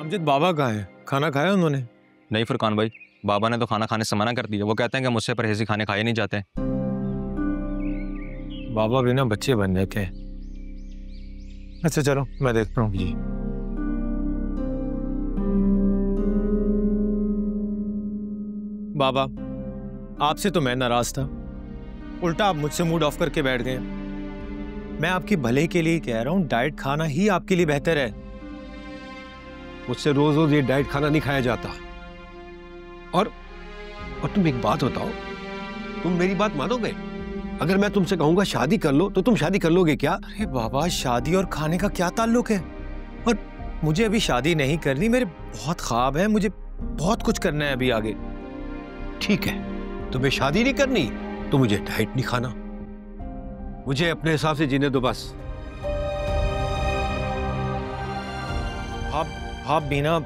अमजद बाबा कहाँ है? खाना खाया उन्होंने? नहीं फुरकान भाई, बाबा ने तो खाना खाने से मना कर दिया। वो कहते हैं कि मुझसे परहेजी खाने खाए नहीं जाते। बाबा बिना बच्चे बन जाते हैं। अच्छा चलो मैं देखता हूँ जी। बाबा आपसे तो मैं नाराज था, उल्टा आप मुझसे मूड ऑफ करके बैठ गए। मैं आपकी भले के लिए कह रहा हूँ, डाइट खाना ही आपके लिए बेहतर है। मुझसे रोज रोज ये डाइट खाना नहीं खाया जाता। और तुम एक बात बताओ, तुम मेरी बात मानोगे? अगर मैं तुमसे कहूंगा शादी कर लो तो तुम शादी कर लोगे क्या? अरे बाबा, शादी और खाने का क्या ताल्लुक है? और मुझे अभी शादी नहीं करनी, मेरे बहुत ख्वाब है, मुझे बहुत कुछ करना है अभी आगे। ठीक है, तुम्हें शादी नहीं करनी तो मुझे डाइट नहीं खाना, मुझे अपने हिसाब से जीने दो बस। आप भी ना